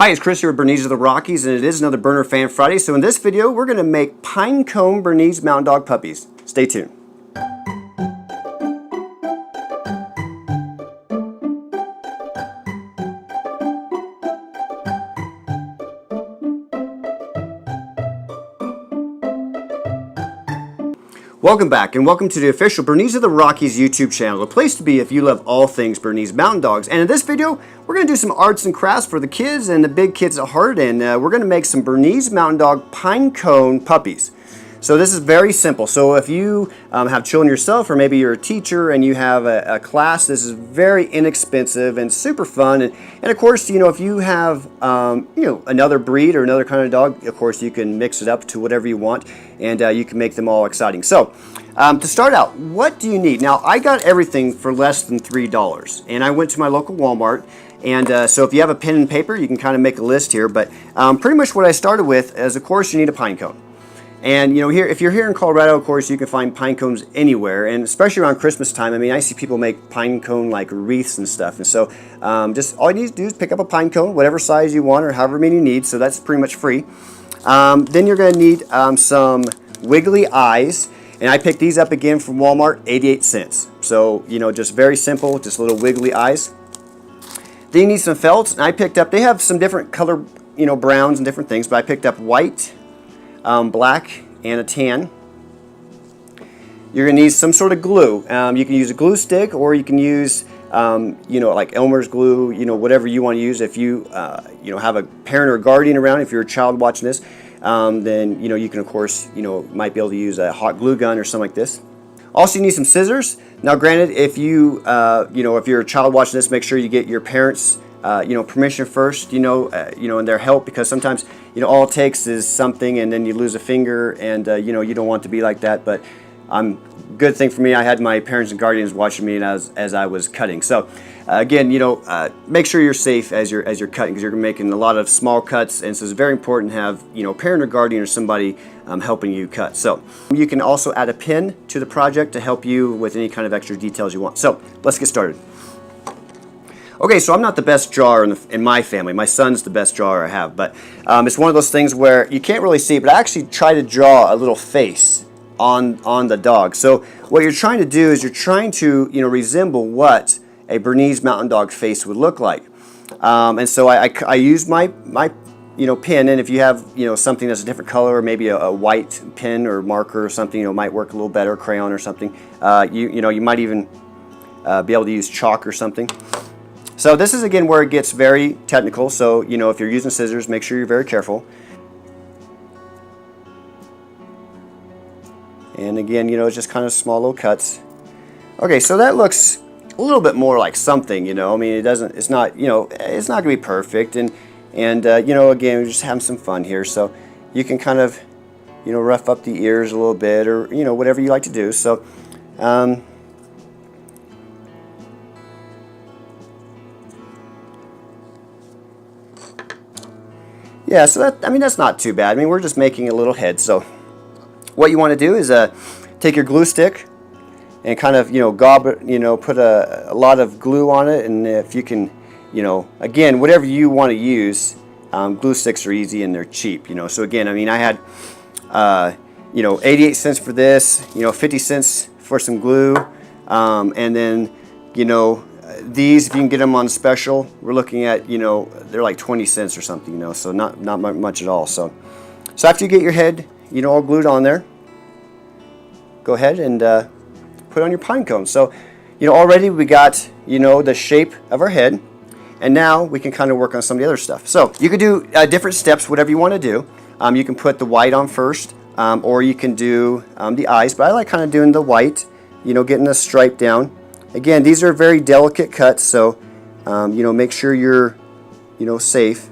Hi, it's Chris here at Bernese of the Rockies, and it is another Burner Fan Friday. So in this video, we're going to make Pine Cone Bernese Mountain Dog puppies. Stay tuned. Welcome back, and welcome to the official Bernese of the Rockies YouTube channel, the place to be if you love all things Bernese Mountain Dogs. And in this video, we're going to do some arts and crafts for the kids and the big kids at heart, and we're going to make some Bernese Mountain Dog Pine Cone Puppies. So this is very simple. So if you have children yourself, or maybe you're a teacher and you have a class, this is very inexpensive and super fun. And of course, you know, if you have another breed or another kind of dog, of course you can mix it up to whatever you want, and you can make them all exciting. So to start out, what do you need? Now, I got everything for less than $3, and I went to my local Walmart. And so if you have a pen and paper, you can kind of make a list here. But pretty much what I started with is, of course, you need a pine cone. And you know, here, if you're here in Colorado, of course, you can find pine cones anywhere, and especially around Christmas time. I mean, I see people make pine cone like wreaths and stuff. And so, just all you need to do is pick up a pine cone, whatever size you want or however many you need. So that's pretty much free. Then you're going to need some Wiggly Eyes, and I picked these up again from Walmart, 88 cents. So you know, just very simple, just little Wiggly Eyes. Then you need some felt, and I picked up. They have some different color, you know, browns and different things, but I picked up white, black, and a tan. You're going to need some sort of glue. You can use a glue stick, or you can use, you know, like Elmer's glue, you know, whatever you want to use. If you, you know, have a parent or a guardian around, if you're a child watching this, then, you know, you can, of course, you know, might be able to use a hot glue gun or something like this. Also, you need some scissors. Now, granted, if you, you know, if you're a child watching this, make sure you get your parents' you know, permission first, you know, and their help, because sometimes, you know, all it takes is something and then you lose a finger, and you know, you don't want to be like that. But good thing for me, I had my parents and guardians watching me as I was cutting. So again, you know, make sure you're safe as you're cutting, because you're making a lot of small cuts, and so it's very important to have, you know, a parent or guardian or somebody helping you cut. So you can also add a pin to the project to help you with any kind of extra details you want. So let's get started. Okay, so I'm not the best drawer in my family. My son's the best drawer I have, but it's one of those things where you can't really see, but I actually try to draw a little face on the dog. So what you're trying to do is you're trying to, you know, resemble what a Bernese Mountain Dog face would look like. And so I use my you know, pen, and if you have, you know, something that's a different color, or maybe a white pen or marker or something, you know, might work a little better, crayon or something. You know, you might even be able to use chalk or something. So this is again where it gets very technical, so you know, if you're using scissors, make sure you're very careful. And again, you know, it's just kind of small little cuts. Okay, so that looks a little bit more like something, you know. I mean, it's not, you know, it's not gonna be perfect, and you know, again, we're just having some fun here. So you can kind of, you know, rough up the ears a little bit, or you know, whatever you like to do. So yeah, so that, I mean, that's not too bad. I mean, we're just making a little head. So what you want to do is take your glue stick and kind of, you know, gob it, you know, put a lot of glue on it. And if you can, you know, again, whatever you want to use, glue sticks are easy and they're cheap, you know. So again, I mean, I had, you know, 88 cents for this, you know, 50 cents for some glue. And then, you know, these, if you can get them on special, we're looking at, you know, they're like 20 cents or something, you know, so not much at all. So after you get your head, you know, all glued on there, go ahead and put on your pine cone. So, you know, already we got, you know, the shape of our head, and now we can kind of work on some of the other stuff. So you could do different steps, whatever you want to do. You can put the white on first, or you can do the eyes, but I like kind of doing the white, you know, getting the stripe down. Again, these are very delicate cuts, so you know, make sure you're, you know, safe.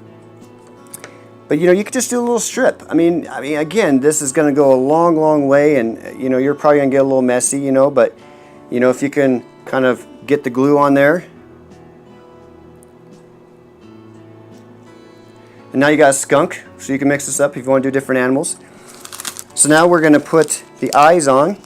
But you know, you could just do a little strip. I mean, again, this is going to go a long way, and you know, you're probably going to get a little messy, you know. But you know, if you can kind of get the glue on there, and now you got a skunk, so you can mix this up if you want to do different animals. So now we're going to put the eyes on.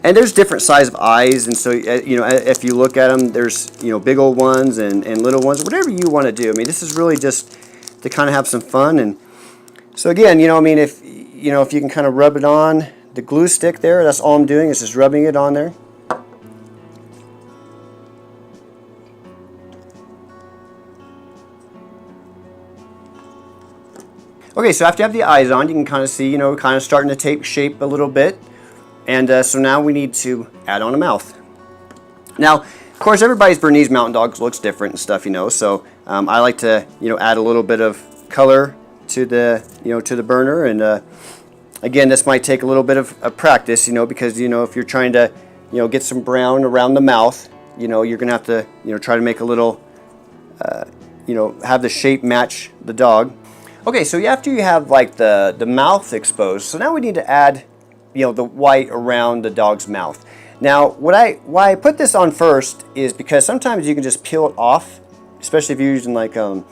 And there's different size of eyes, and so you know, if you look at them, there's, you know, big old ones and little ones, whatever you want to do. I mean, this is really just to kind of have some fun. And so again, you know, I mean, if you know, if you can kind of rub it on the glue stick there, that's all I'm doing is just rubbing it on there. Okay, so after you have the eyes on, you can kind of see, you know, kind of starting to take shape a little bit. And so now we need to add on a mouth. Now, of course, everybody's Bernese Mountain Dogs looks different and stuff, you know. So I like to, you know, add a little bit of color to the, you know, to the burner. And again, this might take a little bit of practice, you know, because, you know, if you're trying to, you know, get some brown around the mouth, you know, you're gonna have to, you know, try to make a little, you know, have the shape match the dog. Okay, so after you have like the mouth exposed, so now we need to add, you know, the white around the dog's mouth. Now, why I put this on first is because sometimes you can just peel it off, especially if you're using like a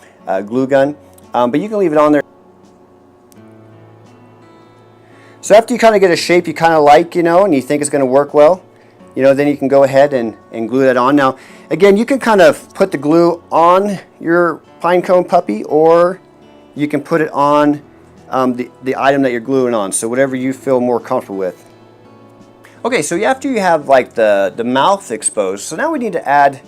glue gun, but you can leave it on there. So after you kind of get a shape you kind of like, you know, and you think it's going to work well, you know, then you can go ahead and glue that on. Now, again, you can kind of put the glue on your Pine Cone puppy, or you can put it on the item that you're gluing on, so whatever you feel more comfortable with. Okay, so after you have like the mouth exposed, so now we need to add,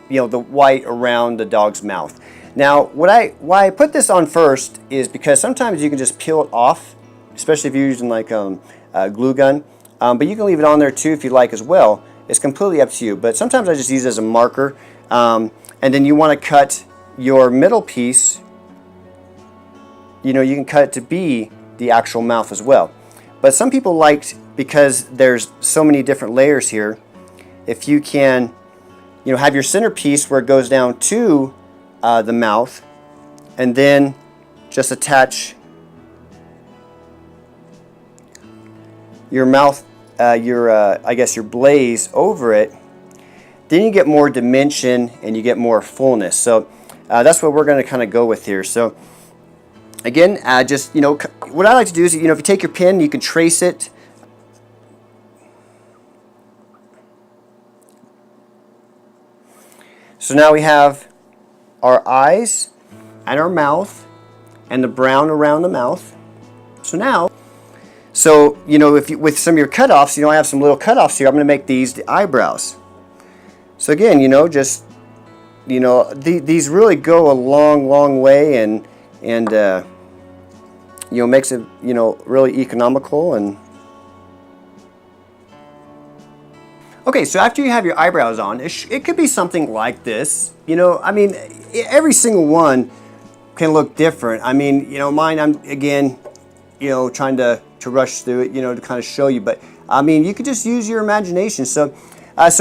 you know, the white around the dog's mouth. Now, why I put this on first is because sometimes you can just peel it off, especially if you're using like a glue gun, but you can leave it on there too if you like as well. It's completely up to you, but sometimes I just use it as a marker, and then you want to cut your middle piece. You know, you can cut it to be the actual mouth as well. But some people liked, because there's so many different layers here, if you can, you know, have your centerpiece where it goes down to the mouth, and then just attach your mouth, I guess your blaze over it, then you get more dimension and you get more fullness. So that's what we're going to kind of go with here. So again, just, you know, what I like to do is, you know, if you take your pen, you can trace it. So now we have our eyes and our mouth and the brown around the mouth. So now, you know, if you, with some of your cutoffs, you know, I have some little cutoffs here. I'm going to make these the eyebrows. So again, you know, just, you know, these really go a long way, and you know, makes it, you know, really economical. And okay, so after you have your eyebrows on, it could be something like this. You know, I mean, every single one can look different. I mean, you know, mine, I'm again, you know, trying to rush through it, you know, to kind of show you, but I mean, you could just use your imagination. So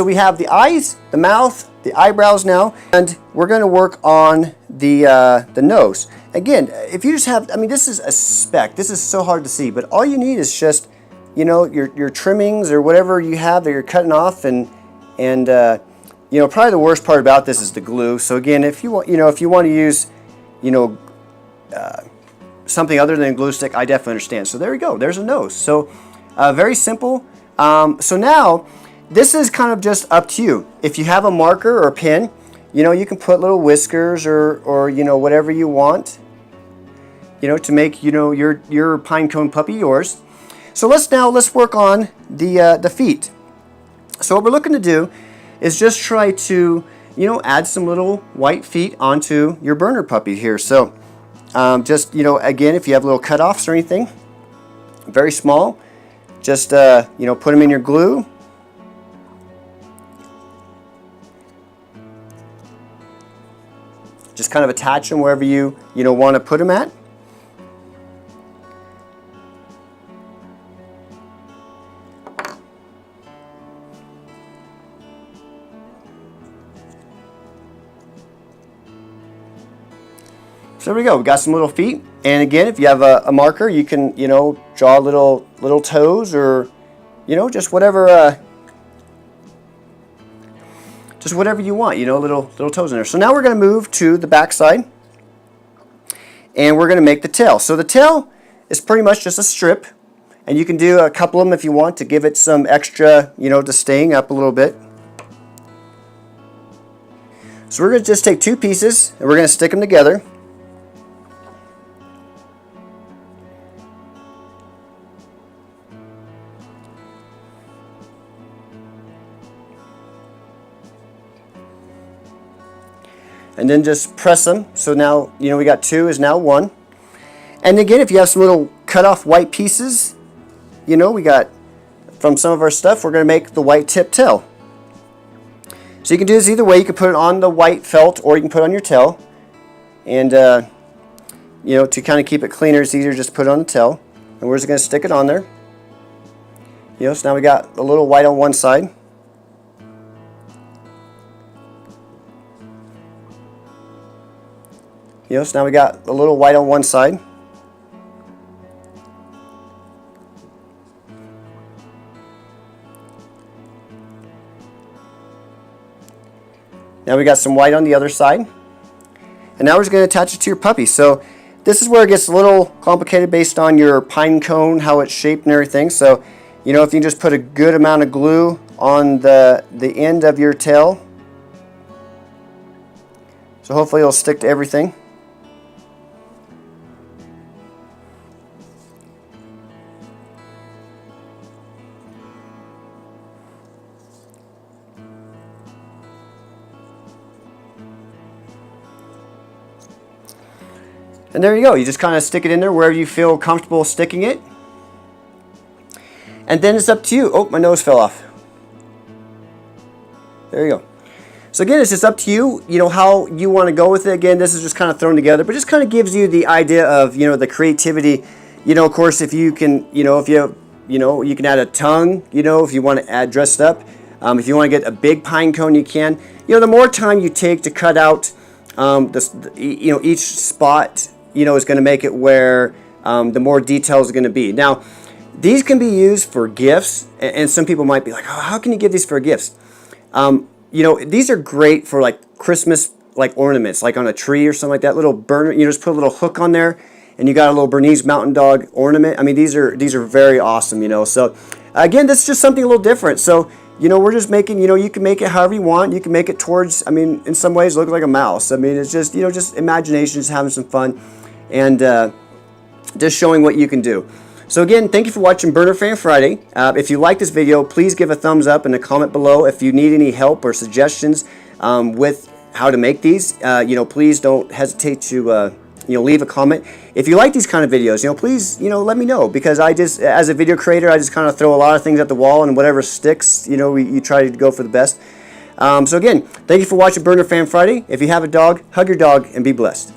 we have the eyes, the mouth, the eyebrows now, and we're going to work on the nose. Again, if you just have, I mean, this is a speck. This is so hard to see, but all you need is just, you know, your trimmings or whatever you have that you're cutting off, and you know, probably the worst part about this is the glue. So again, if you want, you know, if you want to use, you know, something other than a glue stick, I definitely understand. So there we go. There's a nose. So very simple. So now this is kind of just up to you. If you have a marker or a pen, you know, you can put little whiskers or you know, whatever you want, you know, to make, you know, your Pine Cone puppy yours. So let's work on the feet. So what we're looking to do is just try to, you know, add some little white feet onto your burner puppy here. So just, you know, again, if you have little cutoffs or anything, very small, just you know, put them in your glue. Just kind of attach them wherever you know, want to put them at. So there we go. We got some little feet. And again, if you have a marker, you can, you know, draw little toes, or, you know, just whatever you want, you know, little toes in there. So now we're going to move to the back side, and we're going to make the tail. So the tail is pretty much just a strip, And you can do a couple of them if you want to give it some extra, you know, to sting up a little bit. So we're going to just take 2 pieces and we're going to stick them together. And then just press them. So now, you know, we got 2 is now 1. And again, if you have some little cut off white pieces, you know, we got from some of our stuff, we're going to make the white tip tail. So you can do this either way. You can put it on the white felt or you can put it on your tail. And, you know, to kind of keep it cleaner, it's easier just to put it on the tail. And we're just going to stick it on there. You know, so now we got a little white on one side. You know, so now we got a little white on one side. Now we got some white on the other side. And now we're just going to attach it to your puppy. So this is where it gets a little complicated based on your pine cone, how it's shaped and everything. So, you know, if you just put a good amount of glue on the end of your tail. So hopefully it'll stick to everything. And there you go. You just kind of stick it in there wherever you feel comfortable sticking it. And then it's up to you. Oh, my nose fell off. There you go. So again, it's just up to you, you know, how you want to go with it. Again, this is just kind of thrown together, but just kind of gives you the idea of, you know, the creativity. You know, of course, if you can, you know, if you have, you know, you can add a tongue, you know, if you want to add dressed up. If you want to get a big pine cone, you can. You know, the more time you take to cut out, you know, each spot, you know, is going to make it where the more details are going to be. Now, these can be used for gifts, and some people might be like, oh, how can you give these for gifts? You know, these are great for like Christmas like ornaments, like on a tree or something like that. Little burner, you know, just put a little hook on there, and you got a little Bernese Mountain Dog ornament. I mean, these are very awesome, you know. So again, this is just something a little different. So, you know, we're just making, you know, you can make it however you want. You can make it towards, I mean, in some ways, look like a mouse. I mean, it's just, you know, just imagination, just having some fun. And just showing what you can do. So again, thank you for watching Burner Fan Friday. If you like this video, please give a thumbs up and a comment below. If you need any help or suggestions with how to make these, you know, please don't hesitate to you know, leave a comment. If you like these kind of videos, you know, please, you know, let me know, because I just, as a video creator, I just kind of throw a lot of things at the wall, and whatever sticks, you know, you try to go for the best. So again, thank you for watching Burner Fan Friday. If you have a dog, hug your dog and be blessed.